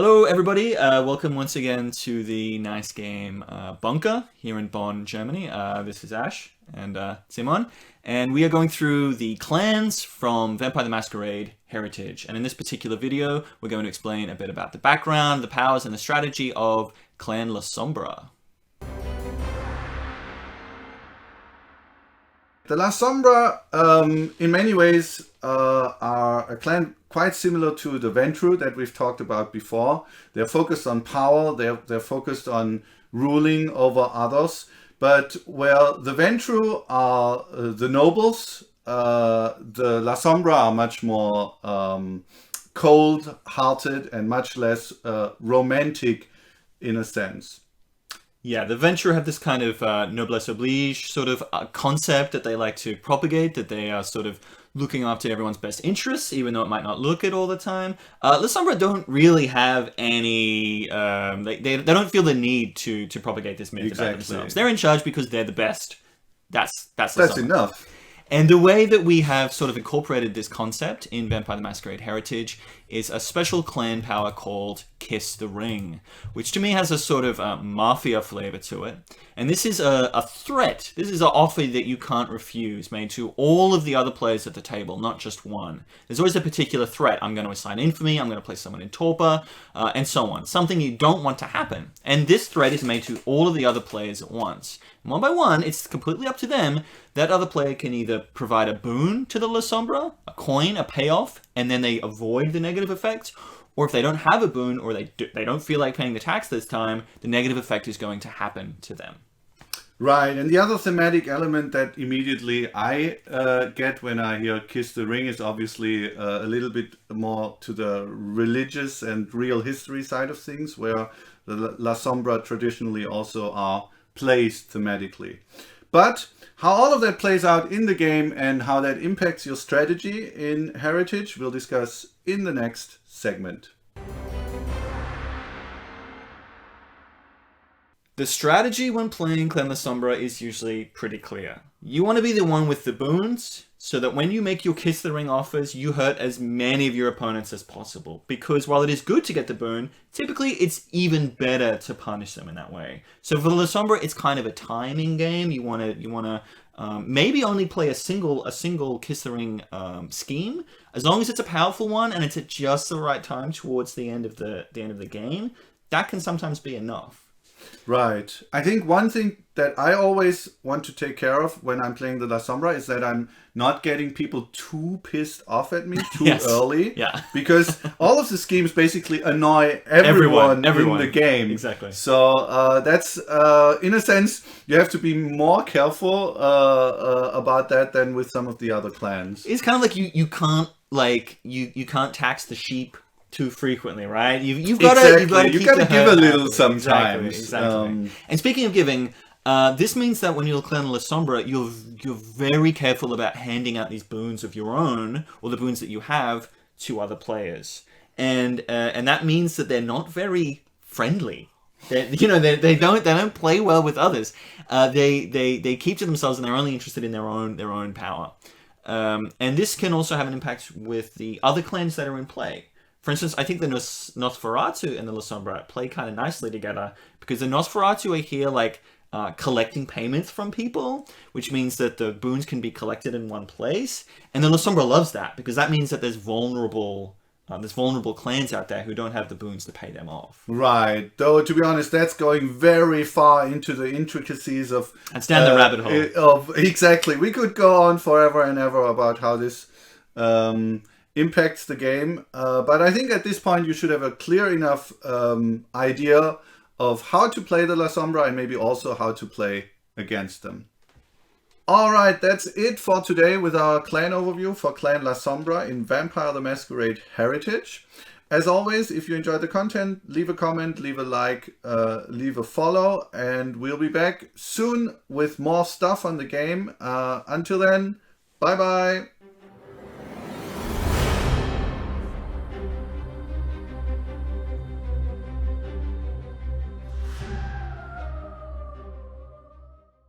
Hello everybody, welcome once again to the nice game Bunker here in Bonn, Germany. This is Ash and Simon, and we are going through the clans from Vampire the Masquerade Heritage. And in this particular video, we're going to explain a bit about the background, the powers, and the strategy of Clan Lasombra. The Lasombra, in many ways, are a clan quite similar to the Ventru that we've talked about before. They're focused on power, they're focused on ruling over others. But where the Ventru are the nobles, the Lasombra are much more cold-hearted and much less romantic in a sense. Yeah, the Venture have this kind of noblesse oblige sort of concept that they like to propagate, that they are sort of looking after everyone's best interests, even though it might not look it all the time. Lasombra don't really have any, they don't feel the need to propagate this myth about themselves. They're in charge because they're the best. That's enough. And the way that we have sort of incorporated this concept in Vampire the Masquerade Heritage is a special clan power called Kiss the Ring, which to me has a sort of mafia flavor to it. And this is a threat. This is an offer that you can't refuse, made to all of the other players at the table, not just one. There's always a particular threat. I'm going to assign infamy, I'm going to place someone in torpor, and so on. Something you don't want to happen. And this threat is made to all of the other players at once. And one by one, it's completely up to them. That other player can either provide a boon to the Lasombra, a coin, a payoff, and then they avoid the negative effect, or if they don't have a boon, or they don't feel like paying the tax this time, the negative effect is going to happen to them. Right, and the other thematic element that immediately I get when I hear Kiss the Ring is obviously a little bit more to the religious and real history side of things, where the Lasombra traditionally also are placed thematically. But how all of that plays out in the game and how that impacts your strategy in Heritage, we'll discuss in the next segment. The strategy when playing Clan Lasombra is usually pretty clear. You want to be the one with the boons, so that when you make your Kiss the Ring offers, you hurt as many of your opponents as possible. Because while it is good to get the boon, typically it's even better to punish them in that way. So for the Lasombra, it's kind of a timing game. You want to maybe only play a single Kiss the Ring scheme, as long as it's a powerful one and it's at just the right time towards the end of the game. That can sometimes be enough. Right. I think one thing that I always want to take care of when I'm playing the Lasombra is that I'm not getting people too pissed off at me too early. Yeah. Because all of the schemes basically annoy everyone in the game. Exactly. So that's, in a sense, you have to be more careful about that than with some of the other clans. It's kind of like you can't tax the sheep too frequently, right? You've got to give a little sometimes. Exactly. And speaking of giving, this means that when you're Clan Lasombra, you're very careful about handing out these boons of your own, or the boons that you have, to other players, and that means that they're not very friendly. They don't play well with others. They keep to themselves, and they're only interested in their own power. And this can also have an impact with the other clans that are in play. For instance, I think the Nosferatu and the Lasombra play kind of nicely together, because the Nosferatu are here like collecting payments from people, which means that the boons can be collected in one place. And the Lasombra loves that, because that means that there's vulnerable clans out there who don't have the boons to pay them off. Right. Though, to be honest, that's going very far into the intricacies of... That's down the rabbit hole. Exactly. We could go on forever and ever about how this... impacts the game, but I think at this point you should have a clear enough idea of how to play the Lasombra and maybe also how to play against them. Alright, that's it for today with our clan overview for Clan Lasombra in Vampire the Masquerade Heritage. As always, if you enjoyed the content, leave a comment, leave a like, leave a follow, and we'll be back soon with more stuff on the game. Until then, bye bye!